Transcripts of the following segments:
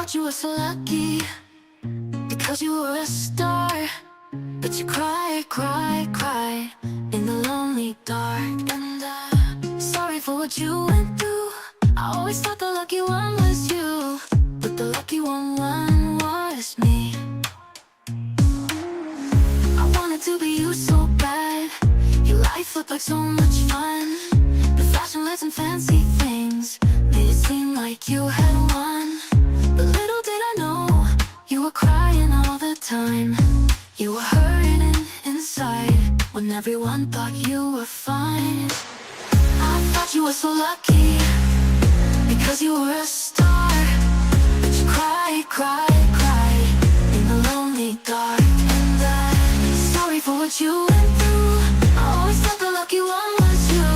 thought you were so lucky because you were a star, but you cried, cried, cried in the lonely dark. And I'm sorry for what you went through. I always thought the lucky one was you, but the lucky one was me. I wanted to be you so bad. Your life looked like so much fun. The fashion lights and fancy things made it seem like you had won. But little did I know, you were crying all the time. You were hurting inside when everyone thought you were fine. I thought you were so lucky because you were a star, but you cried, cried, cried in the lonely dark. And I'm sorry for what you went through. I always thought the lucky one was you,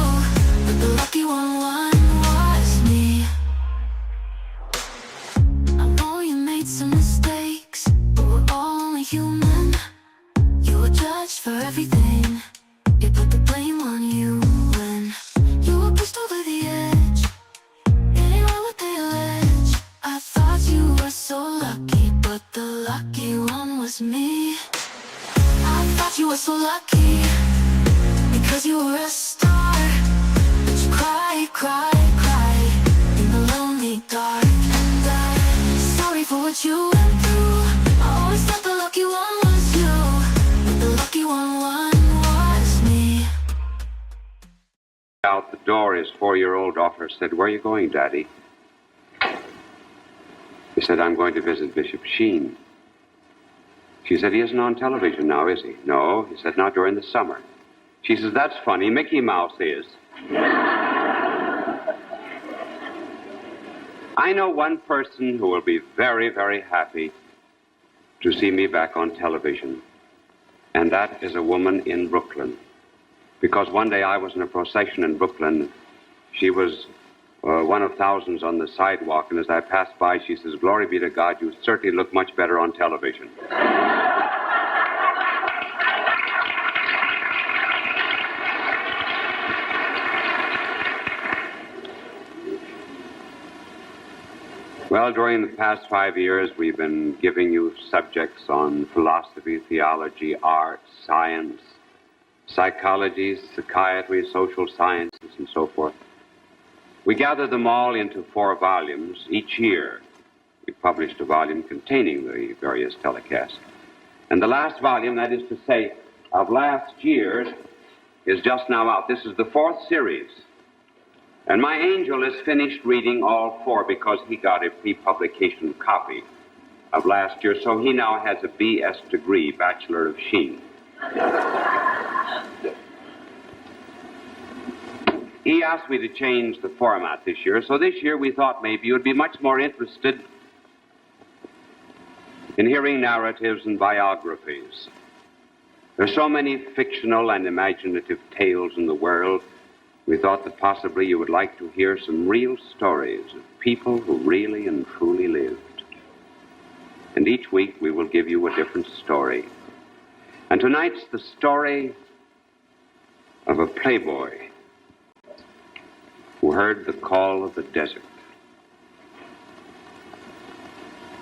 but the lucky one was me. I know you made some mistakes, but we're all only human. You were judged for everything. They put the blame on you when you were pushed over the edge. It ain't right what they allege. I thought you were so lucky, but the lucky one was me. I thought you were so lucky because you were a star, but you cried, cried, cried in the lonely dark. And I'm sorry for what you went through. I always thought the lucky one was you, but the lucky one was me. Out the door, his 4-year-old daughter said, "Where are you going, Daddy?" He said, "I'm going to visit Bishop Sheen." She said, "He isn't on television now, is he?" "No," he said, "not during the summer." She says, "That's funny, Mickey Mouse is." I know one person who will be very, very happy to see me back on television, and that is a woman in Brooklyn. Because one day I was in a procession in Brooklyn. She was one of thousands on the sidewalk, and as I passed by, she says, "Glory be to God, you certainly look much better on television." Well, during the past 5 years, we've been giving you subjects on philosophy, theology, art, science, psychology, psychiatry, social sciences, and so forth. We gathered them all into 4 volumes. Each year, we published a volume containing the various telecasts. And the last volume, that is to say, of last year's, is just now out. This is the 4th series. And my angel has finished reading all 4 because he got a pre-publication copy of last year, so he now has a B.S. degree, Bachelor of Sheen. He asked me to change the format this year, so this year we thought maybe you would be much more interested in hearing narratives and biographies. There are so many fictional and imaginative tales in the world. We thought that possibly you would like to hear some real stories of people who really and truly lived. And each week we will give you a different story. And tonight's the story of a playboy who heard the call of the desert.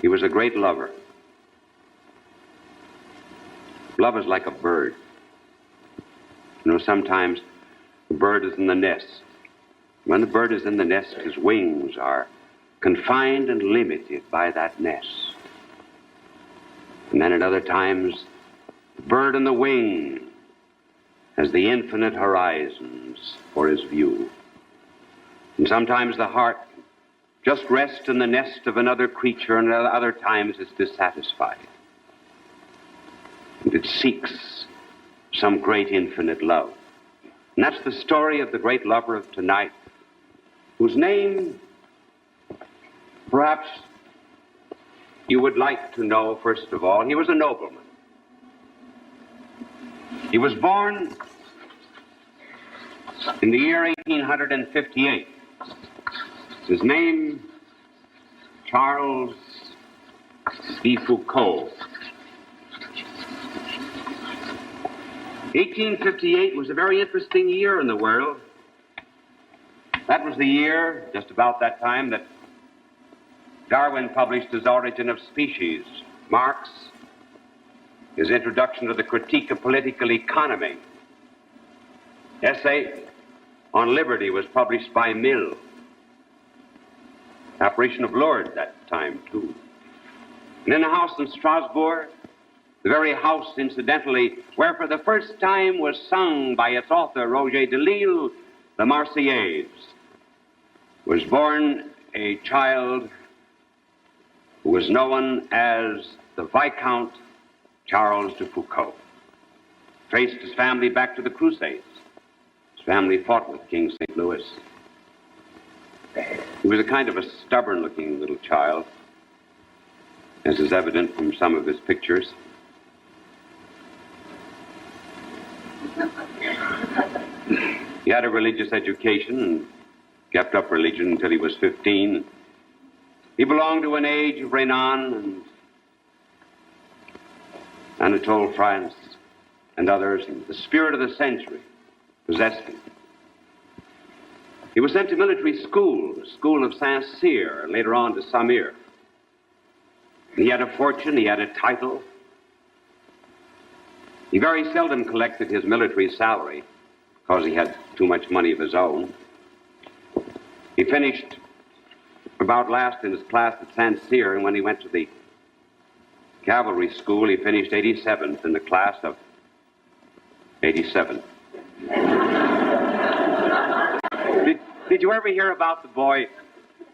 He was a great lover. Love is like a bird. You know, sometimes the bird is in the nest. When the bird is in the nest, his wings are confined and limited by that nest. And then at other times, the bird in the wing has the infinite horizons for his view. And sometimes the heart just rests in the nest of another creature, and at other times it's dissatisfied. And it seeks some great infinite love. And that's the story of the great lover of tonight, whose name perhaps you would like to know, first of all. He was a nobleman. He was born in the year 1858. His name, Charles de Foucault. 1858 was a very interesting year in the world. That was the year, just about that time, that Darwin published his Origin of Species. Marx, his Introduction to the Critique of Political Economy. Essay on Liberty was published by Mill. Apparition of Lourdes that time, too. And in a house in Strasbourg, the very house, incidentally, where for the first time was sung by its author, Roger de Lille, the Marseillaise, was born a child who was known as the Viscount Charles de Foucault. Traced his family back to the Crusades. His family fought with King St. Louis. He was a kind of a stubborn-looking little child, as is evident from some of his pictures. He had a religious education and kept up religion until he was 15. He belonged to an age of Renan and Anatole France and others, and the spirit of the century possessed him. He was sent to military school, the school of Saint-Cyr, and later on to Samir. He had a fortune, he had a title. He very seldom collected his military salary because he had too much money of his own. He finished about last in his class at Saint-Cyr, and when he went to the cavalry school, he finished 87th in the class of 87. Did you ever hear about the boy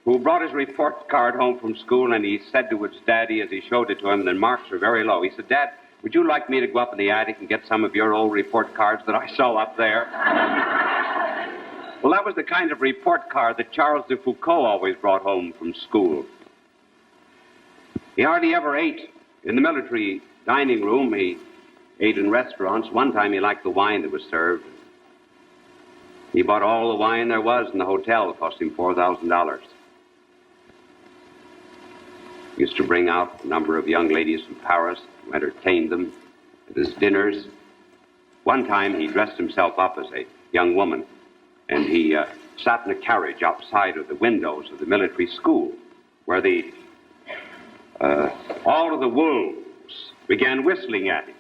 who brought his report card home from school and he said to his daddy as he showed it to him, and the marks were very low, he said, "Dad, would you like me to go up in the attic and get some of your old report cards that I saw up there?" Well, that was the kind of report card that Charles de Foucault always brought home from school. He hardly ever ate in the military dining room. He ate in restaurants. One time he liked the wine that was served. He bought all the wine there was in the hotel. It cost him $4,000. He used to bring out a number of young ladies from Paris to entertain them at his dinners. One time he dressed himself up as a young woman, and he sat in a carriage outside of the windows of the military school, where all of the wolves began whistling at him.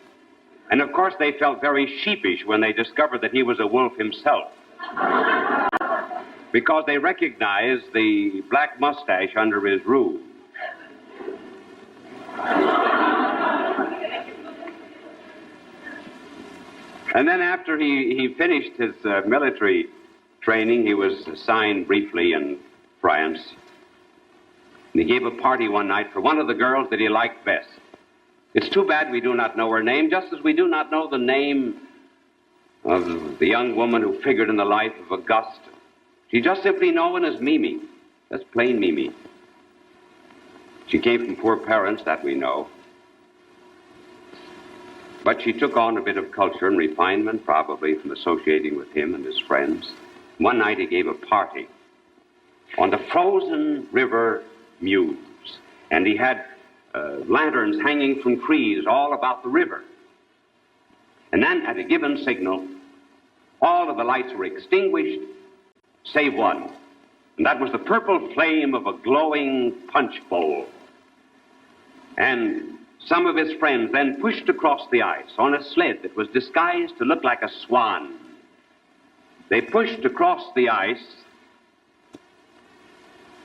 And of course they felt very sheepish when they discovered that he was a wolf himself, because they recognized the black mustache under his rouge. And then after he finished his military training, he was assigned briefly in France. And he gave a party one night for one of the girls that he liked best. It's too bad we do not know her name, just as we do not know the name of the young woman who figured in the life of Auguste. She's just simply known as Mimi. That's plain Mimi. She came from poor parents, that we know. But she took on a bit of culture and refinement, probably from associating with him and his friends. One night he gave a party on the frozen river Meuse, and he had lanterns hanging from trees all about the river. And then at a given signal, all of the lights were extinguished, save one. And that was the purple flame of a glowing punch bowl. And some of his friends then pushed across the ice on a sled that was disguised to look like a swan. They pushed across the ice,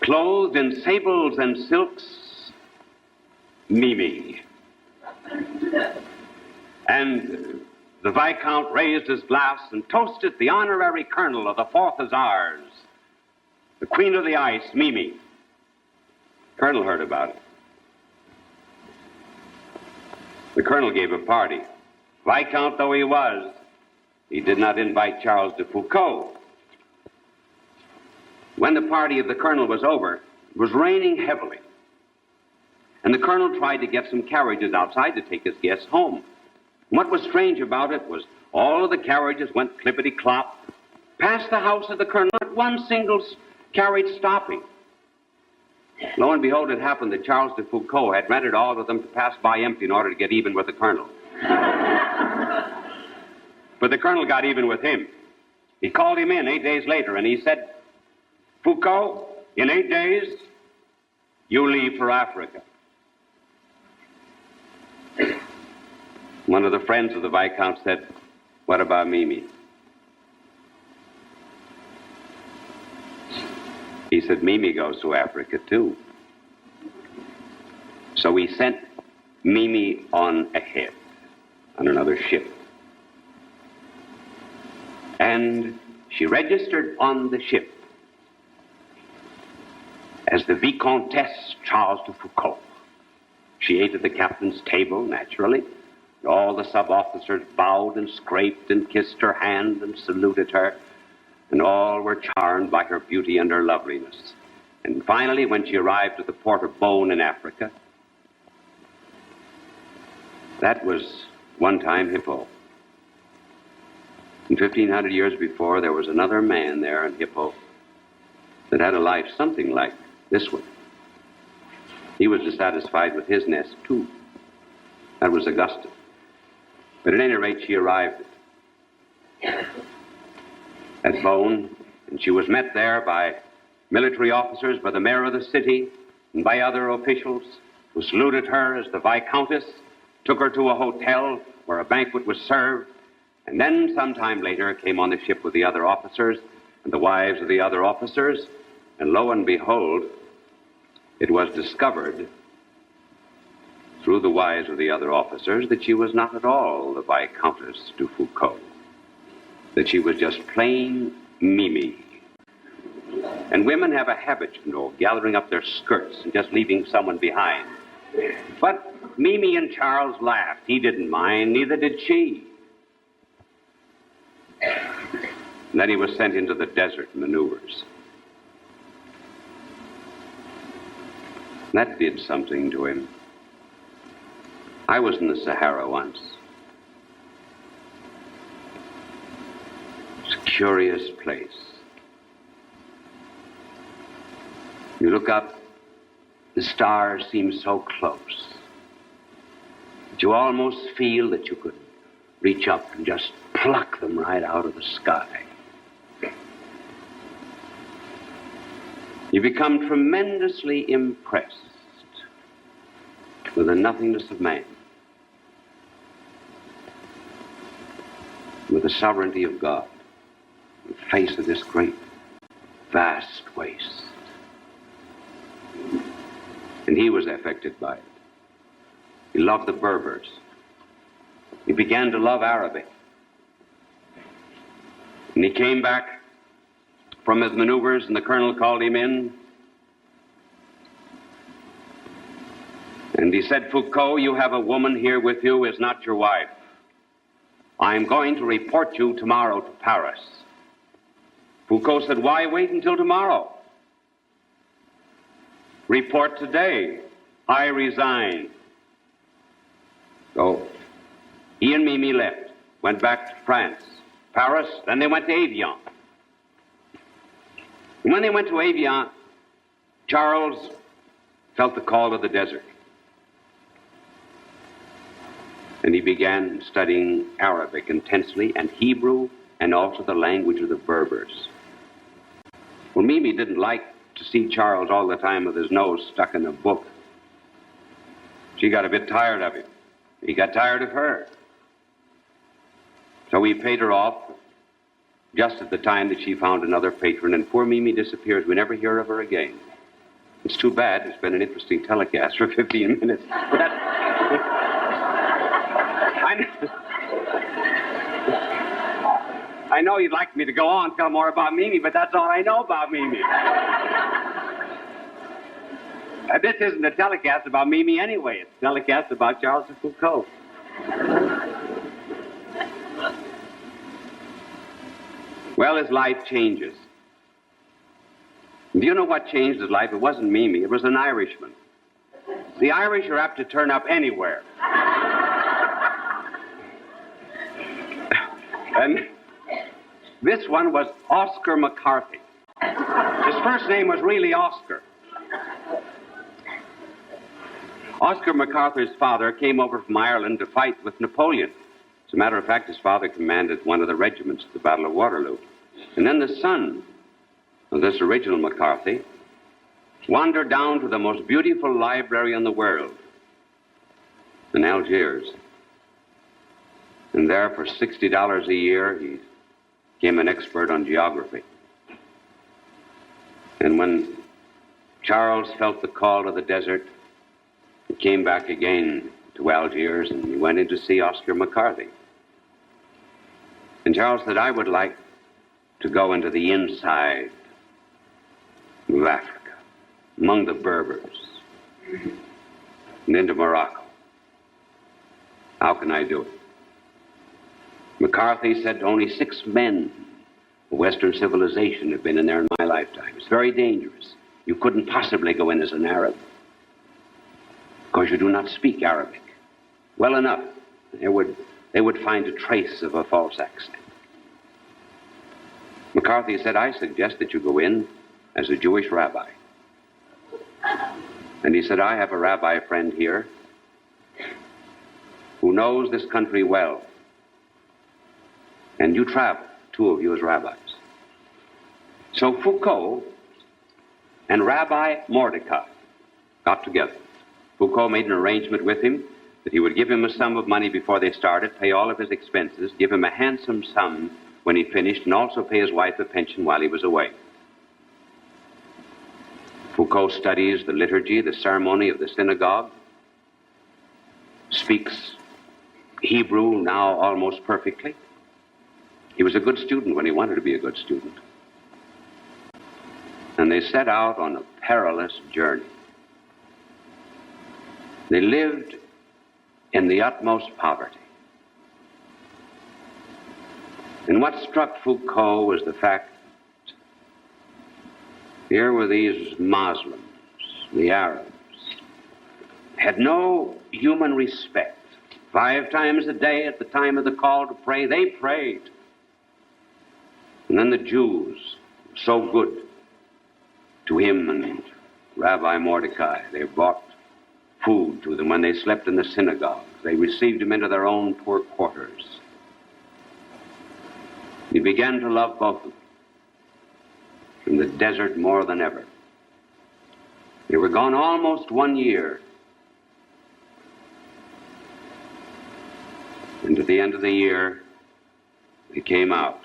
clothed in sables and silks, Mimi. And the Viscount raised his glass and toasted the honorary colonel of the 4th Hussars, the queen of the ice, Mimi. The colonel heard about it. The colonel gave a party. Viscount though he was, he did not invite Charles de Foucault. When the party of the colonel was over, it was raining heavily. And the colonel tried to get some carriages outside to take his guests home. And what was strange about it was all of the carriages went clippity-clop past the house of the colonel, not one single carriage stopping. Lo and behold, it happened that Charles de Foucault had rented all of them to pass by empty in order to get even with the colonel. But the colonel got even with him. He called him in 8 days later, and he said, "Foucault, in 8 days, you leave for Africa. One of the friends of the Viscount said, what about Mimi? He said, Mimi goes to Africa too. So we sent Mimi on ahead, on another ship. And she registered on the ship as the Vicomtesse Charles de Foucault. She ate at the captain's table, naturally. All the sub-officers bowed and scraped and kissed her hand and saluted her, and all were charmed by her beauty and her loveliness. And finally, when she arrived at the port of Beaune in Africa, that was one time Hippo. And 1,500 years before, there was another man there in Hippo that had a life something like this one. He was dissatisfied with his nest, too. That was Augustine. But at any rate, she arrived at Beaune, and she was met there by military officers, by the mayor of the city, and by other officials who saluted her as the Viscountess, took her to a hotel where a banquet was served, and then some time later came on the ship with the other officers and the wives of the other officers, and lo and behold, it was discovered through the wives of the other officers that she was not at all the Viscountess de Foucault, that she was just plain Mimi. And women have a habit, you know, of gathering up their skirts and just leaving someone behind. But Mimi and Charles laughed. He didn't mind, neither did she. And then he was sent into the desert maneuvers. That did something to him. I was in the Sahara once. It's a curious place. You look up, the stars seem so close that you almost feel that you could reach up and just pluck them right out of the sky. You become tremendously impressed with the nothingness of man, with the sovereignty of God, in the face of this great, vast waste. And he was affected by it. He loved the Berbers. He began to love Arabic. And he came back from his maneuvers, and the colonel called him in. And he said, Foucault, you have a woman here with you, is not your wife. I'm going to report you tomorrow to Paris. Foucault said, why wait until tomorrow? Report today. I resign. So he and Mimi left, went back to France, Paris, then they went to Evian. And when they went to Evian, Charles felt the call of the desert. And he began studying Arabic intensely, and Hebrew, and also the language of the Berbers. Well, Mimi didn't like to see Charles all the time with his nose stuck in a book. She got a bit tired of him. He got tired of her. So he paid her off just at the time that she found another patron, and poor Mimi disappears. We never hear of her again. It's too bad. It's been an interesting telecast for 15 minutes. But that's... I know you'd like me to go on and tell more about Mimi, but that's all I know about Mimi. This isn't a telecast about Mimi anyway. It's a telecast about Charles de Foucault. Well, his life changes. Do you know what changed his life? It wasn't Mimi. It was an Irishman. The Irish are apt to turn up anywhere. And this one was Oscar McCarthy. His first name was really Oscar. Oscar McCarthy's father came over from Ireland to fight with Napoleon. As a matter of fact, his father commanded one of the regiments at the Battle of Waterloo. And then the son of this original McCarthy wandered down to the most beautiful library in the world, in Algiers. And there, for $60 a year, he became an expert on geography. And when Charles felt the call to the desert, he came back again to Algiers, and he went in to see Oscar McCarthy. And Charles said, I would like to go into the inside of Africa, among the Berbers, and into Morocco. How can I do it? McCarthy said only 6 men of Western civilization have been in there in my lifetime. It's very dangerous. You couldn't possibly go in as an Arab, because you do not speak Arabic well enough. They would find a trace of a false accent. McCarthy said, I suggest that you go in as a Jewish rabbi. And he said, I have a rabbi friend here who knows this country well. And you travel, 2 of you as rabbis. So Foucault and Rabbi Mordecai got together. Foucault made an arrangement with him that he would give him a sum of money before they started, pay all of his expenses, give him a handsome sum when he finished, and also pay his wife a pension while he was away. Foucault studies the liturgy, the ceremony of the synagogue, speaks Hebrew now almost perfectly. He was a good student when he wanted to be a good student. And they set out on a perilous journey. They lived in the utmost poverty. And what struck Foucault was the fact here were these Muslims, the Arabs, had no human respect. 5 times a day at the time of the call to pray, they prayed. And then the Jews, so good to him and Rabbi Mordecai, they brought food to them when they slept in the synagogues. They received him into their own poor quarters. He began to love both of them in the desert more than ever. They were gone almost 1 year. And at the end of the year, they came out.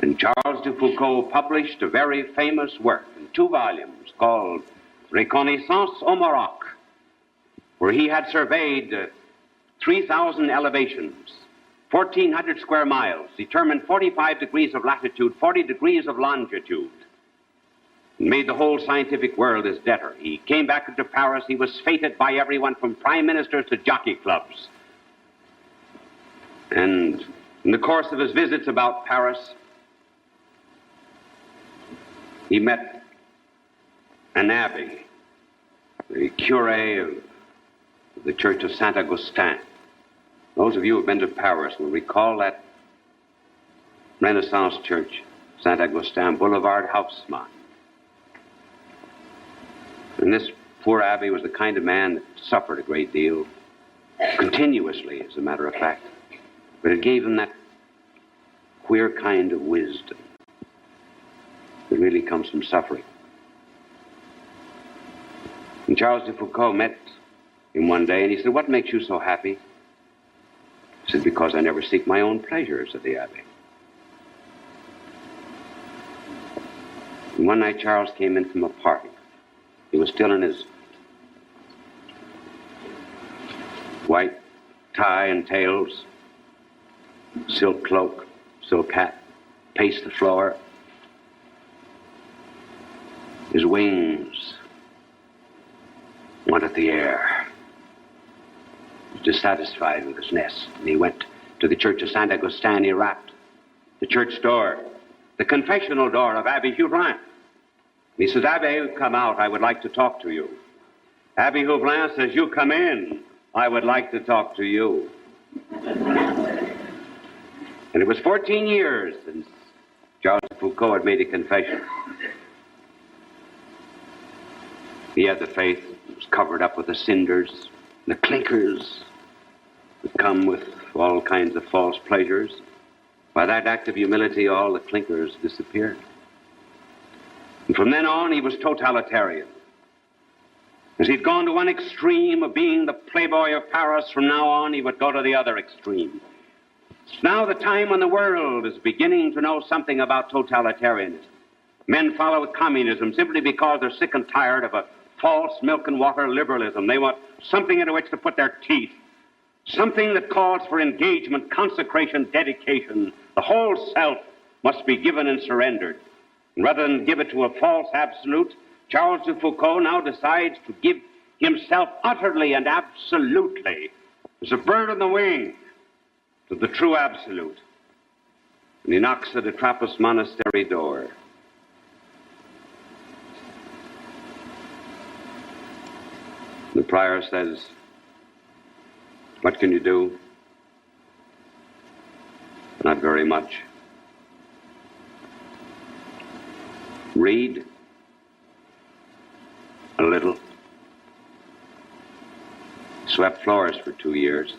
And Charles de Foucault published a very famous work in 2 volumes called Reconnaissance au Maroc, where he had surveyed 3,000 elevations, 1,400 square miles, determined 45 degrees of latitude, 40 degrees of longitude, and made the whole scientific world his debtor. He came back into Paris. He was feted by everyone from prime ministers to jockey clubs. And in the course of his visits about Paris, he met an abbé, the curé of the church of Saint Augustin. Those of you who have been to Paris will recall that Renaissance church, Saint Augustin, Boulevard Haussmann. And this poor abbé was the kind of man that suffered a great deal, continuously, as a matter of fact. But it gave him that queer kind of wisdom that really comes from suffering. And Charles de Foucault met him one day, and he said, "What makes you so happy?" He said, "Because I never seek my own pleasure," said the abbé. And one night Charles came in from a party. He was still in his white tie and tails, silk cloak, silk hat, paced the floor. His wings wanted the air. He was dissatisfied with his nest, and he went to the church of Saint Augustin. He rapped the church door, the confessional door of Abbé Houblin. And he says, "Abbé, come out. I would like to talk to you." Abbé Houblin says, "You come in. I would like to talk to you." And it was 14 years since Charles Foucault had made a confession. He had the faith. It was covered up with the cinders, the clinkers that come with all kinds of false pleasures. By that act of humility, all the clinkers disappeared. And from then on, he was totalitarian. As he'd gone to one extreme of being the playboy of Paris, from now on he would go to the other extreme. It's now the time when the world is beginning to know something about totalitarianism. Men follow communism simply because they're sick and tired of a false milk and water liberalism. They want something into which to put their teeth, something that calls for engagement, consecration, dedication. The whole self must be given and surrendered. And rather than give it to a false absolute, Charles de Foucault now decides to give himself utterly and absolutely, as a bird on the wing, to the true absolute. And he knocks at a Trappist monastery door. The prior says, "What can you do?" "Not very much." "Read?" "A little." Swept floors for 2 years.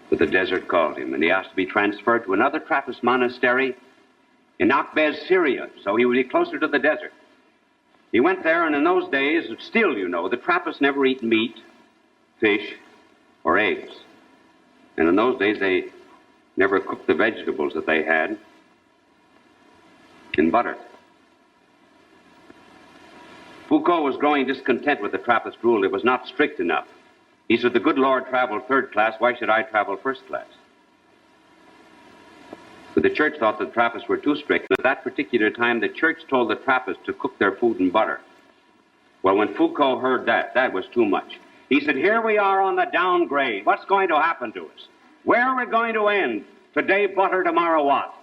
But the desert called him, and he asked to be transferred to another Trappist monastery in Akbez, Syria, so he would be closer to the desert. He went there, and in those days, still, you know, the Trappists never eat meat, fish, or eggs. And in those days, they never cooked the vegetables that they had in butter. Foucault was growing discontent with the Trappist rule. It was not strict enough. He said, "The good Lord traveled third class. Why should I travel first class?" But the church thought the Trappists were too strict. And at that particular time, the church told the Trappists to cook their food in butter. Well, when Foucault heard that, that was too much. He said, "Here we are on the downgrade. What's going to happen to us? Where are we going to end? Today butter, tomorrow what?"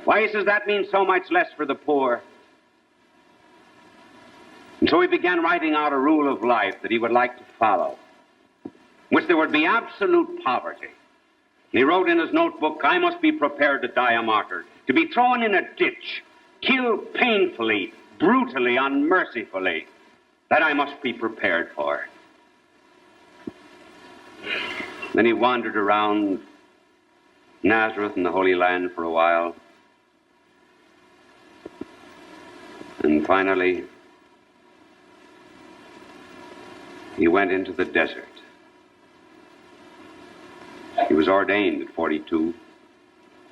Why, he says, that means so much less for the poor. And so he began writing out a rule of life that he would like to follow, in which there would be absolute poverty. And he wrote in his notebook, "I must be prepared to die a martyr, to be thrown in a ditch, killed painfully, brutally, unmercifully. That I must be prepared for." Then he wandered around Nazareth and the Holy Land for a while. And finally, he went into the desert. He was ordained at 42,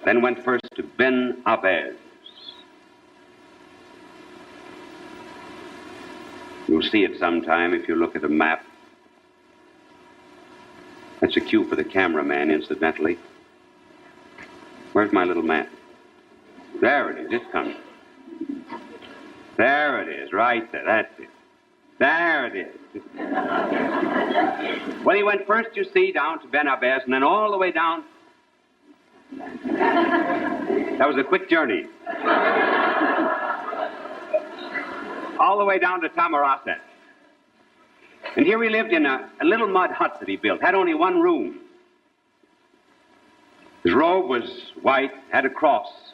then went first to Ben Abez. You'll see it sometime if you look at a map. That's a cue for the cameraman, incidentally. Where's my little map? There it is, it's coming. There it is, right there, that's it. There it is. Well, he went first, you see, down to Ben Abez, and then all the way down. That was a quick journey. All the way down to Tamaracet. And here he lived in a little mud hut that he built, had only one room. His robe was white, had a cross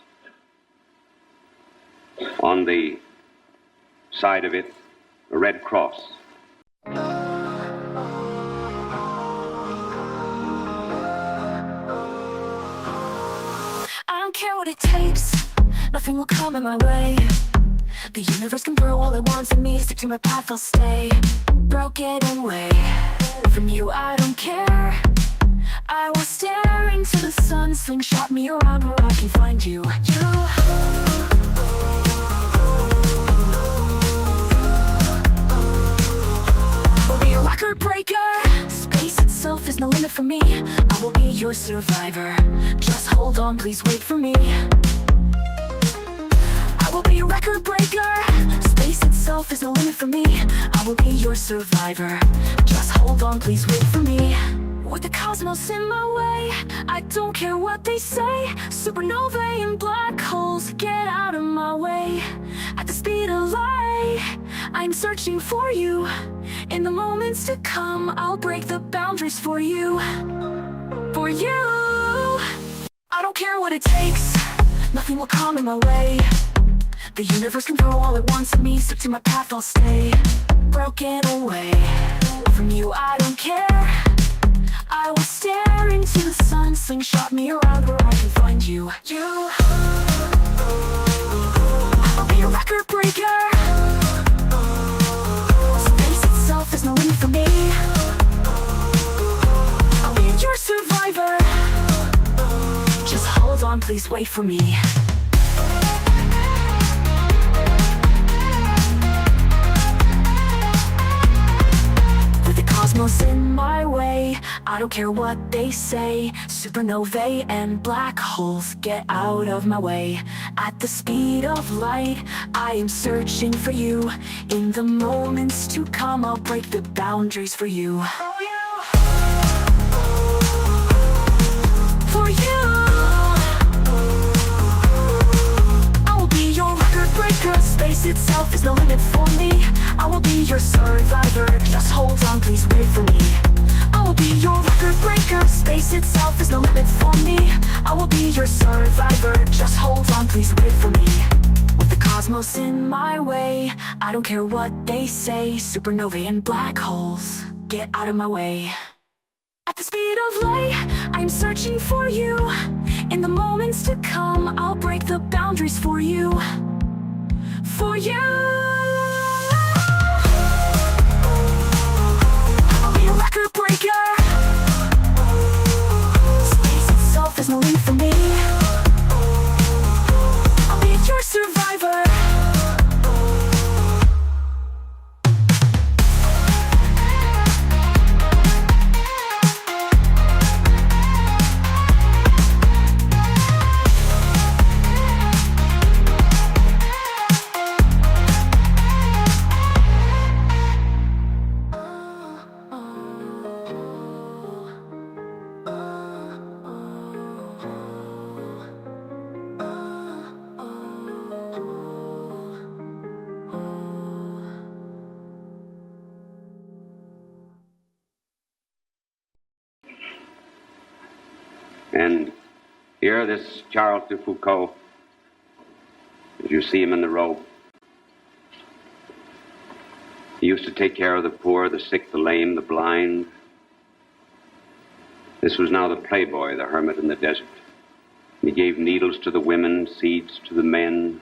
on the side of it, a red cross. I don't care what it takes, nothing will come in my way. The universe can throw all it wants at me, stick to my path, I'll stay. Broken away from you, I don't care. I will stare into the sun, slingshot me around where I can find you. Will be a record breaker. Space itself is no limit for me. I will be your survivor. Just hold on, please wait for me. I will be a record breaker. Space itself is no limit for me. I will be your survivor. Just hold on, please wait for me. With the cosmos in my way, I don't care what they say. Supernovae and black holes, get out of my way. At the speed of light, I'm searching for you. In the moments to come, I'll break the boundaries for you. For you. I don't care what it takes, nothing will come in my way. The universe can throw all it wants at me, stick to my path, I'll stay. Broken away from you, I don't care. I will stare into the sun, slingshot me around where I can find you. You. be a record breaker. Space itself is no limit for me. I'll be your survivor. Just hold on, please wait for me. With the cosmos in my way, I don't care what they say. Supernovae and black holes, get out of my way. At the speed of light, I am searching for you. In the moments to come, I'll break the boundaries for you. For you, I will be your record breaker. Space itself is no limit for me. I will be your survivor. Just hold on, please wait for me. I will be your record breaker. Space itself is no limit for me. I will be your survivor. Just hold on, please wait for me. With the cosmos in my way, I don't care what they say. Supernovae and black holes, get out of my way. At the speed of light, I'm searching for you. In the moments to come, I'll break the boundaries for you. For you, I'll be a record breaker. Space itself is no limit for me. I'll be your survivor. And here, this Charles de Foucault, as you see him in the robe, he used to take care of the poor, the sick, the lame, the blind. This was now the playboy, the hermit in the desert. He gave needles to the women, seeds to the men,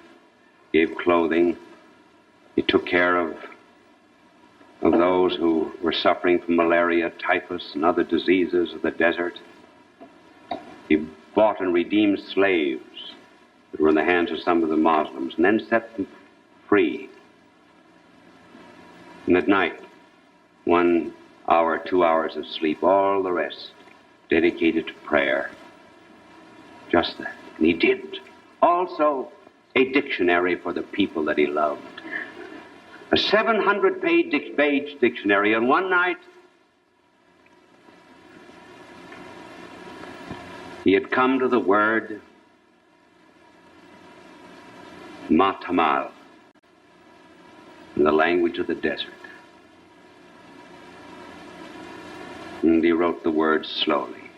gave clothing. He took care of those who were suffering from malaria, typhus, and other diseases of the desert. He bought and redeemed slaves that were in the hands of some of the Muslims, and then set them free. And at night, 1 hour, 2 hours of sleep, all the rest dedicated to prayer. Just that. And he did also a dictionary for the people that he loved. A 700-page dictionary, and one night he had come to the word Matamal, in the language of the desert. And he wrote the word slowly,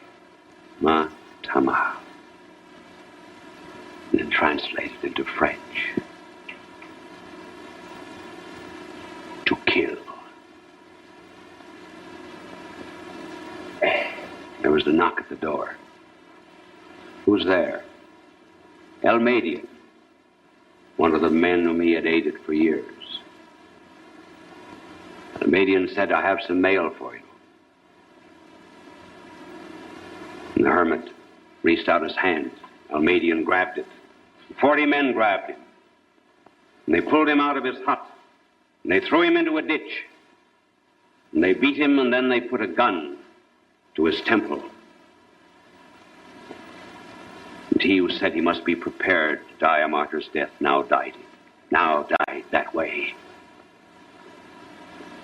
Matamal, and then translated into French. To kill. There was a knock at the door. Who's there? Almadian, one of the men whom he had aided for years. Almadian said, I have some mail for you. And the hermit reached out his hand. Almadian grabbed it. 40 men grabbed him. And they pulled him out of his hut. And they threw him into a ditch. And they beat him, and then they put a gun to his temple. And he who said he must be prepared to die a martyr's death now died that way.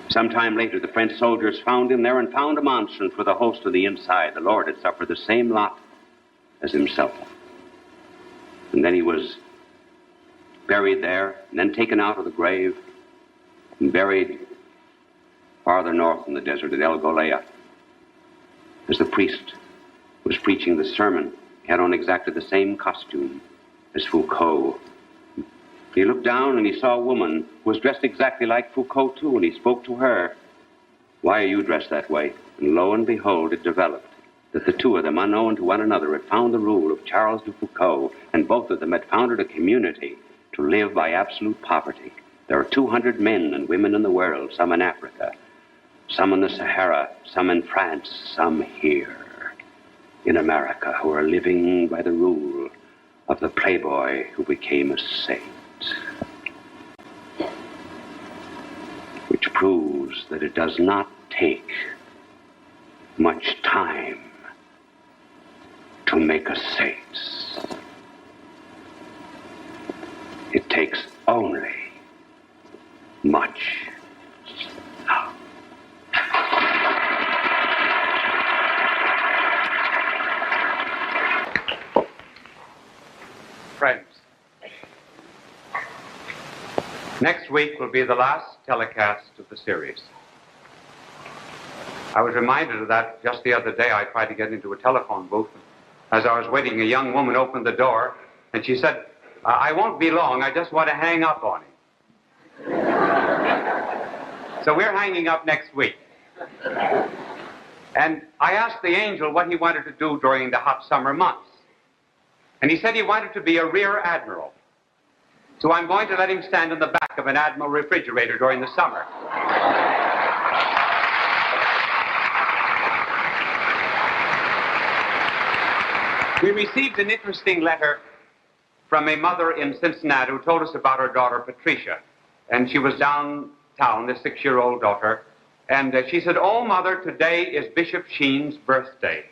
Sometime later, the French soldiers found him there and found a monstrance with a host on the inside. The Lord had suffered the same lot as himself. And then he was buried there, and then taken out of the grave and buried farther north in the desert at El Golea. As the priest was preaching the sermon, he had on exactly the same costume as Foucault. He looked down and he saw a woman who was dressed exactly like Foucault too, and he spoke to her. Why are you dressed that way? And lo and behold, it developed that the two of them, unknown to one another, had found the rule of Charles de Foucault, and both of them had founded a community to to live by absolute poverty. There are 200 men and women in the world, some in Africa, some in the Sahara, some in France, some here in America, who are living by the rule of the playboy who became a saint. Which proves that it does not take much time to make a saint. It takes only much love. Friends, next week will be the last telecast of the series. I was reminded of that just the other day. I tried to get into a telephone booth. As I was waiting, a young woman opened the door, and she said, I won't be long, I just want to hang up on him. So we're hanging up next week. And I asked the angel what he wanted to do during the hot summer months. And he said he wanted to be a rear admiral. So I'm going to let him stand in the back of an Admiral refrigerator during the summer. We received an interesting letter from a mother in Cincinnati who told us about her daughter, Patricia. And she was downtown, the 6-year-old daughter. And she said, "Oh, Mother, today is Bishop Sheen's birthday."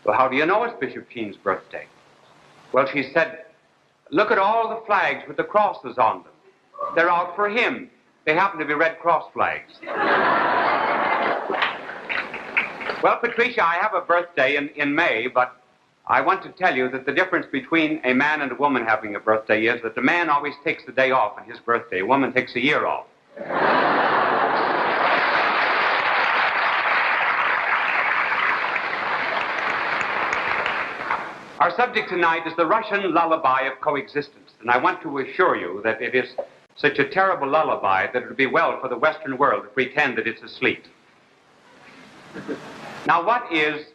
Well, how do you know it's Bishop Sheen's birthday? Well, she said, "Look at all the flags with the crosses on them. They're out for him. They happen to be Red Cross flags." Well, Patricia, I have a birthday in May, but I want to tell you that the difference between a man and a woman having a birthday is that the man always takes the day off on his birthday. A woman takes a year off. Our subject tonight is the Russian lullaby of coexistence, and I want to assure you that it is such a terrible lullaby that it would be well for the Western world to pretend that it's asleep. Now, what is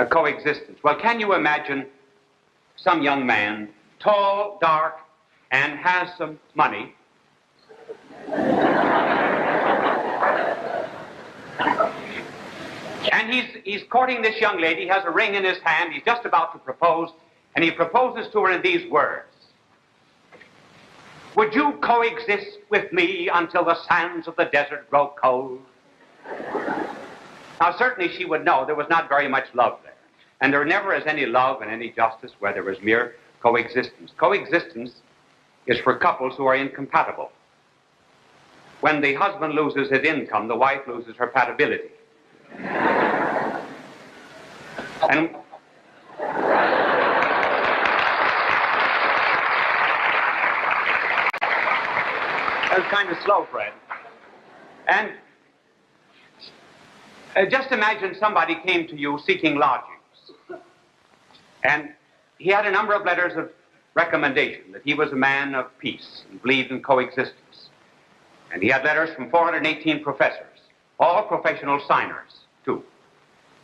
coexistence? Well, can you imagine some young man, tall, dark, and has some money, and he's courting this young lady, he has a ring in his hand, he's just about to propose, and he proposes to her in these words: "Would you coexist with me until the sands of the desert grow cold?" Now, certainly she would know there was not very much love there. And there never is any love and any justice where there is mere coexistence. Coexistence is for couples who are incompatible. When the husband loses his income, the wife loses her compatibility. And that was kind of slow, Fred. And just imagine somebody came to you seeking lodgings. And he had a number of letters of recommendation that he was a man of peace and believed in coexistence. And he had letters from 418 professors, all professional signers, too.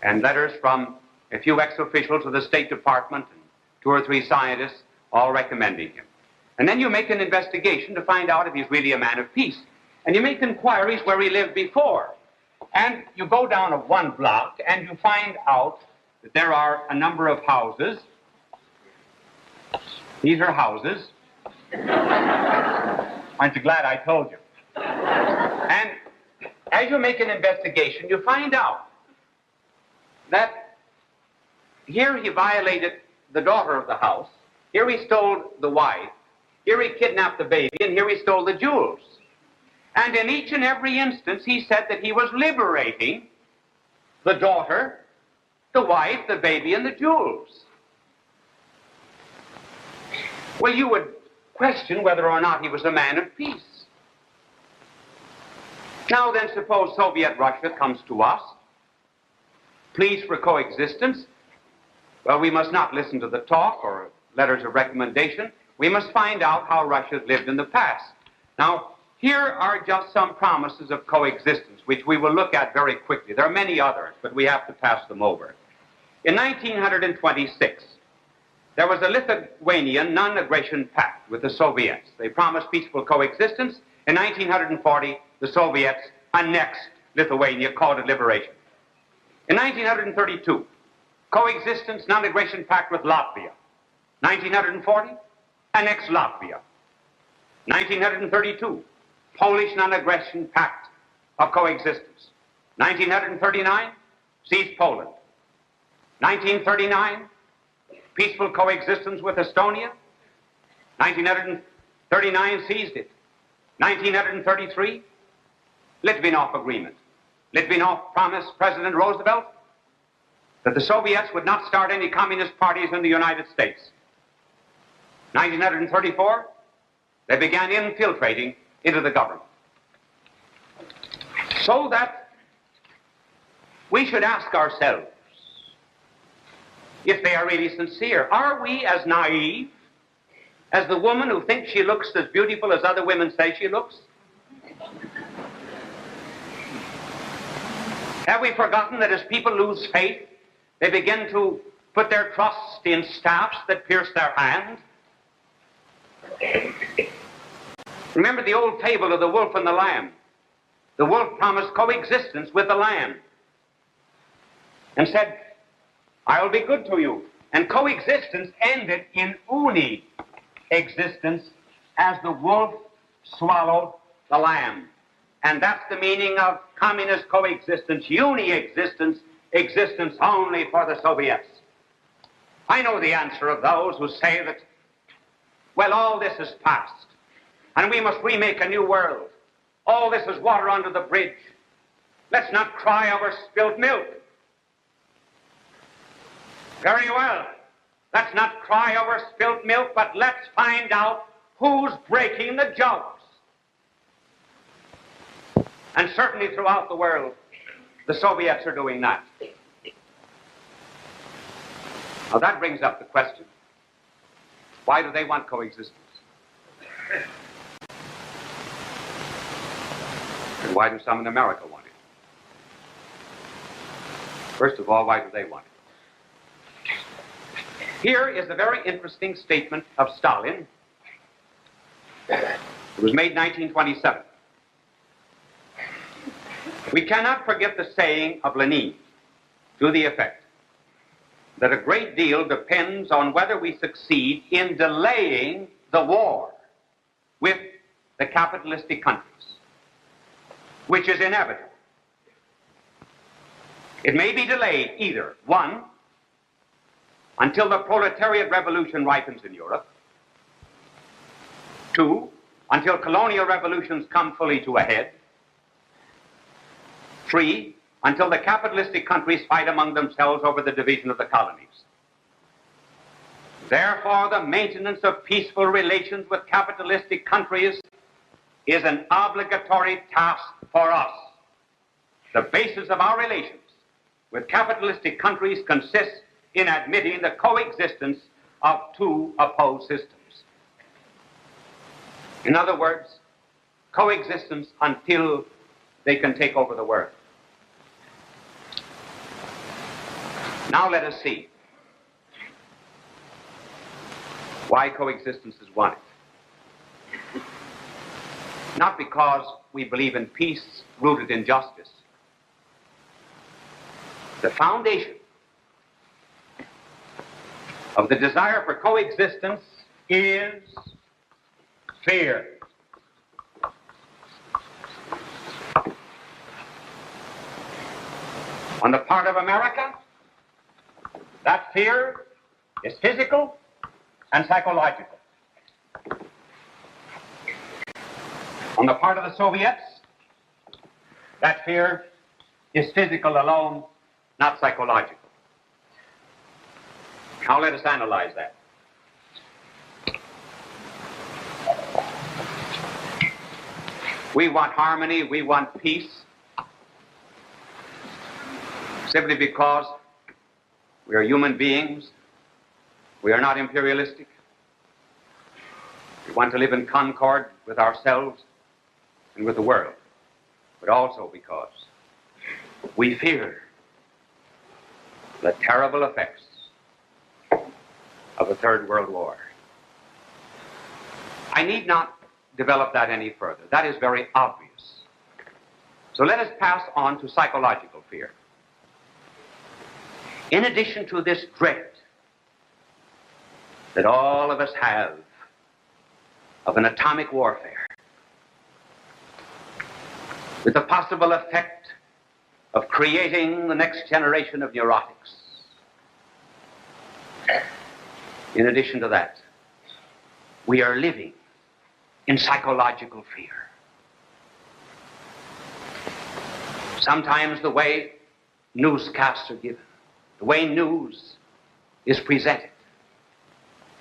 And letters from a few ex-officials of the State Department and 2 or 3 scientists, all recommending him. And then you make an investigation to find out if he's really a man of peace. And you make inquiries where he lived before. And you go down a 1 block and you find out that there are a number of houses. These are houses. Aren't you glad I told you? And as you make an investigation, you find out that here he violated the daughter of the house, here he stole the wife, here he kidnapped the baby, and here he stole the jewels. And in each and every instance, he said that he was liberating the daughter, the wife, the baby, and the jewels. Well, you would question whether or not he was a man of peace. Now then, suppose Soviet Russia comes to us, pleads for coexistence. Well, we must not listen to the talk or letters of recommendation. We must find out how Russia lived in the past. Now, here are just some promises of coexistence, which we will look at very quickly. There are many others, but we have to pass them over. In 1926, there was a Lithuanian non-aggression pact with the Soviets. They promised peaceful coexistence. In 1940, the Soviets annexed Lithuania, called it liberation. In 1932, coexistence, non-aggression pact with Latvia. 1940, annexed Latvia. 1932, Polish non-aggression pact of coexistence. 1939, seized Poland. 1939, peaceful coexistence with Estonia. 1939, seized it. 1933, Litvinov Agreement. Litvinov promised President Roosevelt that the Soviets would not start any communist parties in the United States. 1934, they began infiltrating into the government. So that we should ask ourselves if they are really sincere. Are we as naive as the woman who thinks she looks as beautiful as other women say she looks? Have we forgotten that as people lose faith, they begin to put their trust in staffs that pierce their hand? Remember the old fable of the wolf and the lamb. The wolf promised coexistence with the lamb and said, I will be good to you. And coexistence ended in uni-existence as the wolf swallowed the lamb. And that's the meaning of communist coexistence, uni-existence, existence only for the Soviets. I know the answer of those who say that, well, all this is past, and we must remake a new world. All this is water under the bridge. Let's not cry over spilt milk. Very well. Let's not cry over spilt milk, but let's find out who's breaking the jugs. And certainly throughout the world, the Soviets are doing that. Now that brings up the question, why do they want coexistence? And why do some in America want it? First of all, why do they want it? Here is a very interesting statement of Stalin. It was made in 1927. We cannot forget the saying of Lenin to the effect that a great deal depends on whether we succeed in delaying the war with the capitalistic countries, which is inevitable. It may be delayed either, one, until the proletariat revolution ripens in Europe, two, until colonial revolutions come fully to a head, three, until the capitalistic countries fight among themselves over the division of the colonies. Therefore, the maintenance of peaceful relations with capitalistic countries is an obligatory task for us. The basis of our relations with capitalistic countries consists in admitting the coexistence of two opposed systems. In other words, coexistence until they can take over the world. Now let us see why coexistence is wanted. Not because we believe in peace rooted in justice. The foundation of the desire for coexistence is fear. On the part of America, that fear is physical and psychological. On the part of the Soviets, that fear is physical alone, not psychological. Now let us analyze that. We want harmony, we want peace, simply because we are human beings. We are not imperialistic. We want to live in concord with ourselves and with the world, but also because we fear the terrible effects of the Third World War. I need not develop that any further. That is very obvious. So let us pass on to psychological fear. In addition to this dread that all of us have of an atomic warfare, with the possible effect of creating the next generation of neurotics, in addition to that, we are living in psychological fear. Sometimes the way newscasts are given, the way news is presented,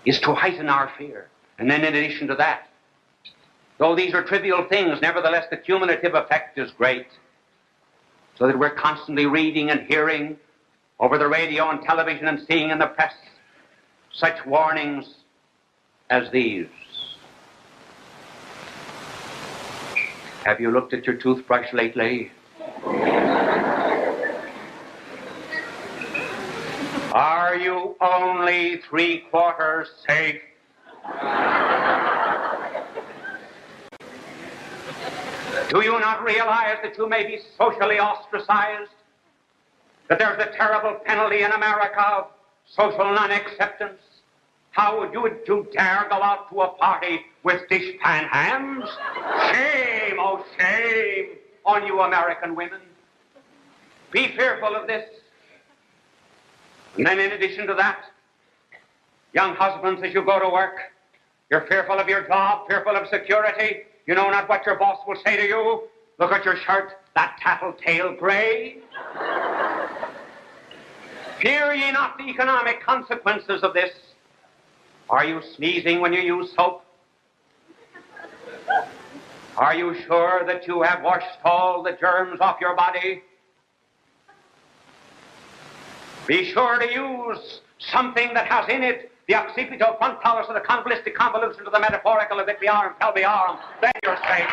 is to heighten our fear. And then in addition to that, though these are trivial things, nevertheless the cumulative effect is great, so that we're constantly reading and hearing over the radio and television and seeing in the press such warnings as these. Have you looked at your toothbrush lately? Are you only 3/4 safe? Do you not realize that you may be socially ostracized? That there's a terrible penalty in America of social non-acceptance? How would you dare go out to a party with dishpan hams? Shame, oh shame on you American women. Be fearful of this. And then in addition to that, young husbands, as you go to work, you're fearful of your job, fearful of security. You know not what your boss will say to you. Look at your shirt, that tattletale gray. Fear ye not the economic consequences of this. Are you sneezing when you use soap? Are you sure that you have washed all the germs off your body? Be sure to use something that has in it the occipito frontalis of the convalescent convolution to the metaphorical of the viarum pelviarum. Then you're safe.